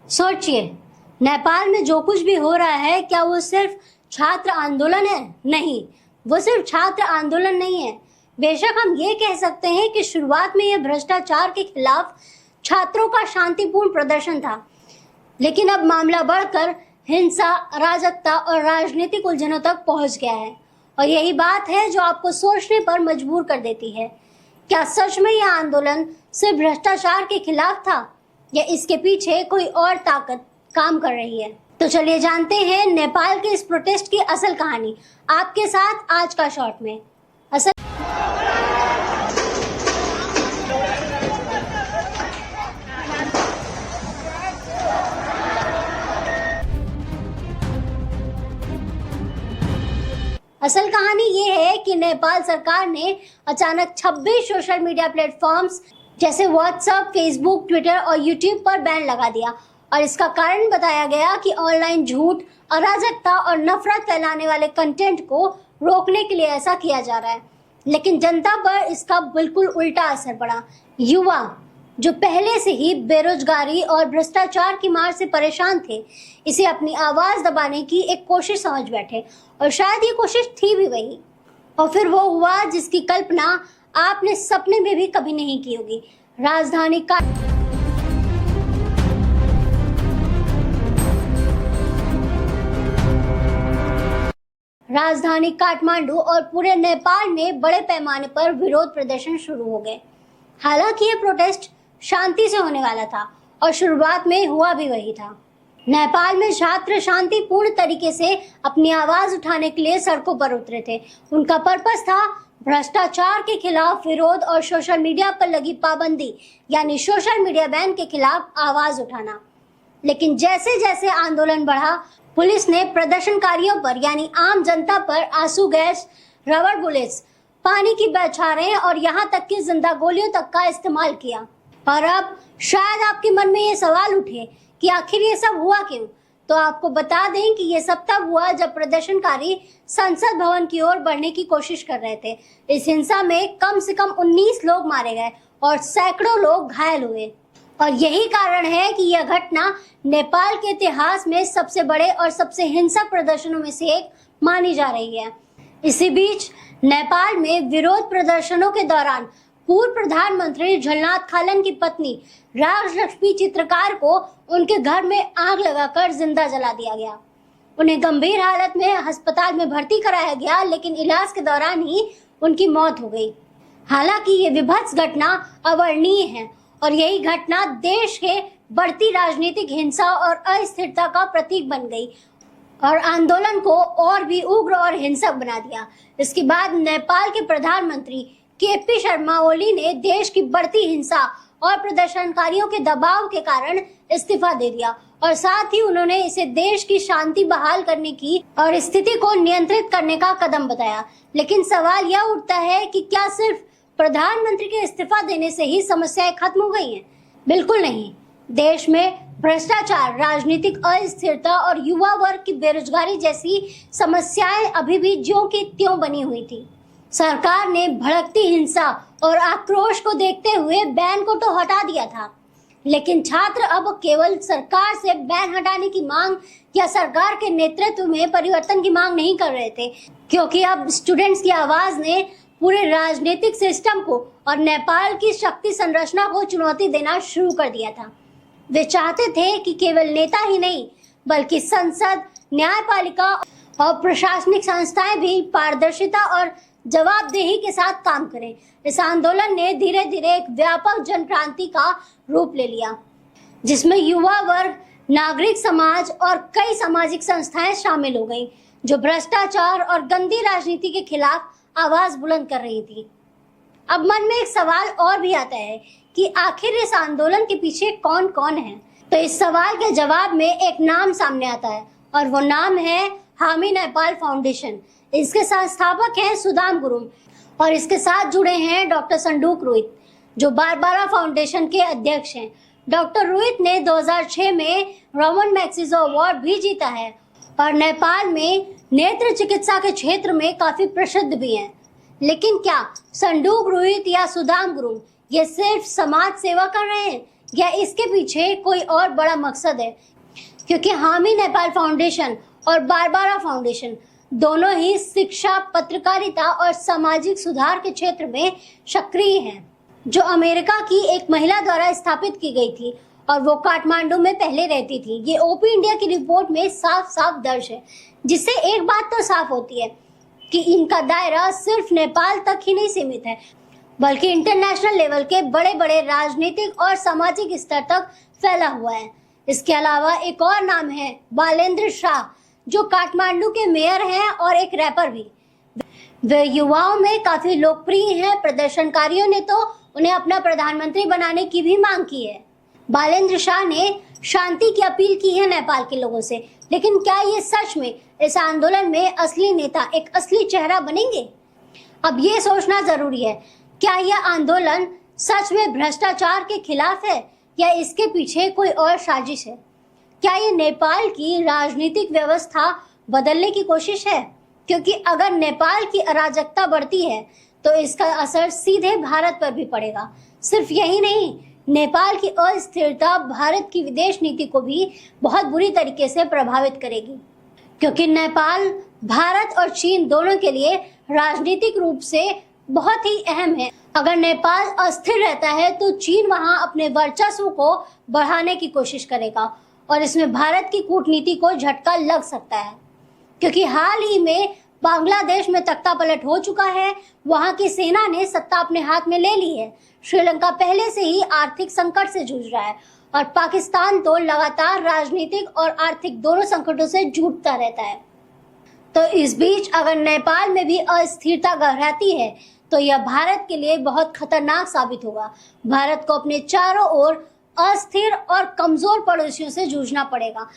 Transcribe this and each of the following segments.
सोचिए, नेपाल में जो कुछ भी हो रहा है, क्या वो सिर्फ छात्र आंदोलन है? नहीं, वो सिर्फ छात्र आंदोलन नहीं है। बेशक हम ये कह सकते हैं कि शुरुआत में यह भ्रष्टाचार के खिलाफ छात्रों का शांतिपूर्ण प्रदर्शन था, लेकिन अब मामला बढ़कर हिंसा, अराजकता और राजनीतिक उलझनों तक पहुंच गया है। और यही बात है जो आपको सोचने पर मजबूर कर देती है। क्या सच में यह आंदोलन सिर्फ भ्रष्टाचार के खिलाफ था, या इसके पीछे कोई और ताकत काम कर रही है? तो चलिए जानते हैं नेपाल के इस प्रोटेस्ट की असल कहानी, आपके साथ आज का शॉर्ट में। असल कहानी ये है कि नेपाल सरकार ने अचानक 26 सोशल मीडिया प्लेटफॉर्म्स जैसे व्हाट्सएप, फेसबुक, ट्विटर और यूट्यूब पर बैन लगा दिया। और इसका कारण बताया गया कि ऑनलाइन झूठ, अराजकता और नफरत फैलाने वाले कंटेंट को रोकने के लिए ऐसा किया जा रहा है। लेकिन जनता पर इसका बिल्कुल उल्टा असर पड़ा। युवा जो पहले से ही बेरोजगारी और भ्रष्टाचार की मार से परेशान थे, इसे अपनी आवाज दबाने की एक कोशिश समझ बैठे, और शायद ये कोशिश थी भी वही। और फिर वो हुआ जिसकी कल्पना आपने सपने में भी कभी नहीं की होगी। राजधानी काठमांडू और पूरे नेपाल में बड़े पैमाने पर विरोध प्रदर्शन शुरू हो गए। हालांकि ये प्रोटेस्ट शांति से होने वाला था, और शुरुआत में हुआ भी वही था। नेपाल में छात्र शांतिपूर्ण तरीके से अपनी आवाज उठाने के लिए सड़कों पर उतरे थे। उनका पर्पस था भ्रष्टाचार के खिलाफ विरोध और सोशल मीडिया पर लगी पाबंदी यानी सोशल मीडिया बैन के खिलाफ आवाज उठाना। लेकिन जैसे जैसे आंदोलन बढ़ा, पुलिस ने प्रदर्शनकारियों पर यानी आम जनता पर आंसू गैस, रबर बुलेट्स, पानी की बौछारें और यहाँ तक कि जिंदा गोलियों तक का इस्तेमाल किया। और अब शायद आपके मन में ये सवाल उठे कि आखिर ये सब हुआ क्यों? तो आपको बता दें कि ये सब तब हुआ जब प्रदर्शनकारी संसद भवन की ओर बढ़ने की कोशिश कर रहे थे। इस हिंसा में कम से कम 19 लोग मारे गए और सैकड़ों लोग घायल हुए। और यही कारण है कि यह घटना नेपाल के इतिहास में सबसे बड़े और सबसे हिंसक प्रदर्शनों में से एक मानी जा रही है। इसी बीच नेपाल में विरोध प्रदर्शनों के दौरान पूर्व प्रधानमंत्री झलनाथ खालन की पत्नी राजलक्ष्मी चित्रकार को उनके घर में आग लगाकर जिंदा जला दिया गया। उन्हें गंभीर हालत में अस्पताल में भर्ती कराया गया, लेकिन इलाज के दौरान ही उनकी मौत हो गई। हालांकि ये विभत्स घटना अवर्णनीय है, और यही घटना देश के बढ़ती राजनीतिक हिंसा और अस्थिरता का प्रतीक बन गई और आंदोलन को और भी उग्र और हिंसक बना दिया। इसके बाद नेपाल के प्रधानमंत्री केपी शर्मा ओली ने देश की बढ़ती हिंसा और प्रदर्शनकारियों के दबाव के कारण इस्तीफा दे दिया, और साथ ही उन्होंने इसे देश की शांति बहाल करने की और स्थिति को नियंत्रित करने का कदम बताया। लेकिन सवाल यह उठता है कि क्या सिर्फ प्रधानमंत्री के इस्तीफा देने से ही समस्याएं खत्म हो गई हैं? बिल्कुल नहीं। देश में भ्रष्टाचार, राजनीतिक अस्थिरता और युवा वर्ग की बेरोजगारी जैसी समस्याएं अभी भी ज्यों की त्यों बनी हुई थी। सरकार ने भड़कती हिंसा और आक्रोश को देखते हुए बैन को तो हटा दिया था, लेकिन छात्र अब केवल सरकार से बैन हटाने की मांग या सरकार के नेतृत्व में परिवर्तन की मांग नहीं कर रहे थे, क्योंकि अब स्टूडेंट्स की आवाज ने पूरे राजनीतिक सिस्टम को और नेपाल की शक्ति संरचना को चुनौती देना शुरू कर दिया था। वे चाहते थे कि केवल नेता ही नहीं, बल्कि संसद, न्यायपालिका और प्रशासनिक संस्थाएं भी पारदर्शिता और जवाबदेही के साथ काम करें। इस आंदोलन ने धीरे धीरे एक व्यापक जन क्रांति का रूप ले लिया, जिसमें युवा वर्ग, नागरिक समाज और कई सामाजिक संस्थाएं शामिल हो गईं, जो भ्रष्टाचार और गंदी राजनीति के खिलाफ आवाज बुलंद कर रही थी। अब मन में एक सवाल और भी आता है कि आखिर इस आंदोलन के पीछे कौन कौन है? तो इस सवाल के जवाब में एक नाम सामने आता है, और वो नाम है हामी नेपाल फाउंडेशन। इसके संस्थापक हैं सुदाम गुरुङ, और इसके साथ जुड़े हैं डॉक्टर संडुक रुइत, जो बारबारा फाउंडेशन के अध्यक्ष हैं। डॉक्टर रुइत ने 2006 में रोमन मैग्सेसे अवार्ड भी जीता है, और नेपाल में नेत्र चिकित्सा के क्षेत्र में काफी प्रसिद्ध भी हैं। लेकिन क्या संडुक रुइत या सुदाम गुरुङ ये सिर्फ समाज सेवा कर रहे हैं, या इसके पीछे कोई और बड़ा मकसद है? क्योंकि हामी नेपाल फाउंडेशन और बारबारा फाउंडेशन दोनों ही शिक्षा, पत्रकारिता और सामाजिक सुधार के क्षेत्र में सक्रिय हैं, जो अमेरिका की एक महिला द्वारा स्थापित की गई थी और वो काठमांडू में पहले रहती थी। ये ओपी इंडिया की रिपोर्ट में साफ साफ दर्ज है, जिससे एक बात तो साफ होती है कि इनका दायरा सिर्फ नेपाल तक ही नहीं सीमित है, बल्कि इंटरनेशनल लेवल के बड़े बड़े राजनीतिक और सामाजिक स्तर तक फैला हुआ है। इसके अलावा एक और नाम है बालेंद्र शाह, जो काठमांडू के मेयर हैं और एक रैपर भी। वे युवाओं में काफी लोकप्रिय हैं। प्रदर्शनकारियों ने तो उन्हें अपना प्रधानमंत्री बनाने की भी मांग की है। बालेंद्र शाह ने शांति की अपील की है नेपाल के लोगों से, लेकिन क्या ये सच में इस आंदोलन में असली नेता, एक असली चेहरा बनेंगे? अब ये सोचना जरूरी है, क्या यह आंदोलन सच में भ्रष्टाचार के खिलाफ है या इसके पीछे कोई और साजिश है? क्या ये नेपाल की राजनीतिक व्यवस्था बदलने की कोशिश है? क्योंकि अगर नेपाल की अराजकता बढ़ती है तो इसका असर सीधे भारत पर भी पड़ेगा। सिर्फ यही नहीं, नेपाल की अस्थिरता भारत की विदेश नीति को भी बहुत बुरी तरीके से प्रभावित करेगी, क्योंकि नेपाल भारत और चीन दोनों के लिए राजनीतिक रूप से बहुत ही अहम है। अगर नेपाल अस्थिर रहता है तो चीन वहां अपने वर्चस्व को बढ़ाने की कोशिश करेगा और इसमें भारत की कूटनीति को झटका लग सकता है, क्योंकि हाल ही में बांग्लादेश में तख्तापलट हो चुका है। वहां की सेना ने सत्ता अपने हाथ में ले ली है। श्रीलंका पहले से ही आर्थिक संकट से जूझ रहा है और पाकिस्तान तो लगातार राजनीतिक और आर्थिक दोनों संकटों से जूझता रहता है। तो इस बीच अगर नेपाल में भी अस्थिरता गहराती है तो यह भारत के लिए बहुत खतरनाक साबित होगा। भारत को अपने चारों ओर अस्थिर और कमजोर पड़ोसियों से जूझना पड़ेगा।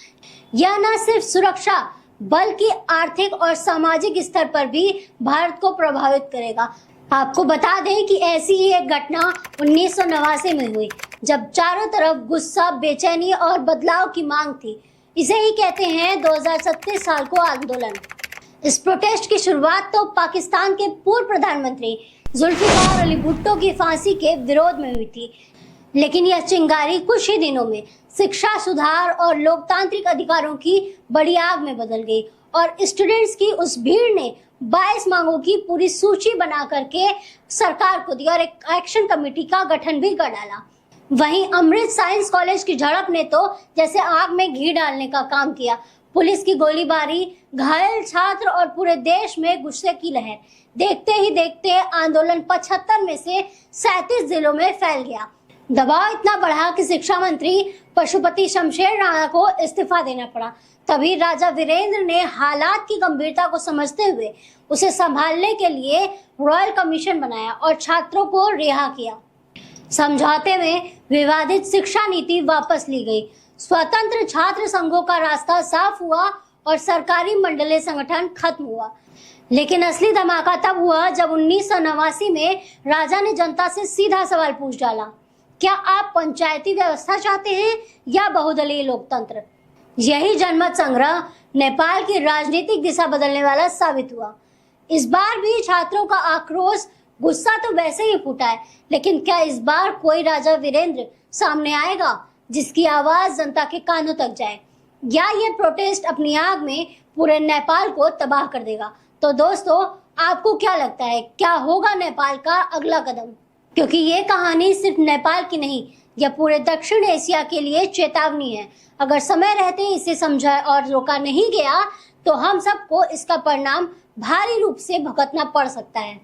यह न सिर्फ सुरक्षा बल्कि आर्थिक और सामाजिक स्तर पर भी भारत को प्रभावित करेगा। आपको बता दें कि ऐसी ही एक घटना 1989 में हुई, जब चारों तरफ गुस्सा, बेचैनी और बदलाव की मांग थी। इसे ही कहते हैं 2037 साल को आंदोलन। इस प्रोटेस्ट की शुरुआत तो पाकिस्तान के पूर्व प्रधानमंत्री जुल्फिकार अली भुट्टो की फांसी के विरोध में हुई थी, लेकिन यह चिंगारी कुछ ही दिनों में शिक्षा, सुधार और लोकतांत्रिक अधिकारों की बड़ी आग में बदल गई और स्टूडेंट्स की उस भीड़ ने 22 मांगों की पूरी सूची बना करके सरकार को दी और एक एक्शन कमेटी का गठन भी कर डाला। वहीं अमृत साइंस कॉलेज की झड़प ने तो जैसे आग में घी डालने का काम किया। पुलिस की गोलीबारी, घायल छात्र और पूरे देश में गुस्से की लहर। देखते ही देखते आंदोलन 75 में से 37 जिलों में फैल गया। दबाव इतना बढ़ा कि शिक्षा मंत्री पशुपति शमशेर राणा को इस्तीफा देना पड़ा। तभी राजा वीरेंद्र ने हालात की गंभीरता को समझते हुए उसे संभालने के लिए रॉयल कमीशन बनाया और छात्रों को रिहा किया। समझौते में विवादित शिक्षा नीति वापस ली गई। स्वतंत्र छात्र संघों का रास्ता साफ हुआ और सरकारी मंडलीय संगठन खत्म हुआ। लेकिन असली धमाका तब हुआ जब 1989 में राजा ने जनता से सीधा सवाल पूछ डाला, क्या आप पंचायती व्यवस्था चाहते हैं या बहुदलीय लोकतंत्र? यही जनमत संग्रह नेपाल की राजनीतिक दिशा बदलने वाला साबित हुआ। इस बार भी छात्रों का आक्रोश, गुस्सा तो वैसे ही फूटा है, लेकिन क्या इस बार कोई राजा वीरेंद्र सामने आएगा जिसकी आवाज जनता के कानों तक जाए, या ये प्रोटेस्ट अपनी आग में पूरे नेपाल को तबाह कर देगा? तो दोस्तों, आपको क्या लगता है, क्या होगा नेपाल का अगला कदम? क्योंकि ये कहानी सिर्फ नेपाल की नहीं, यह पूरे दक्षिण एशिया के लिए चेतावनी है। अगर समय रहते इसे समझा और रोका नहीं गया तो हम सबको इसका परिणाम भारी रूप से भुगतना पड़ सकता है।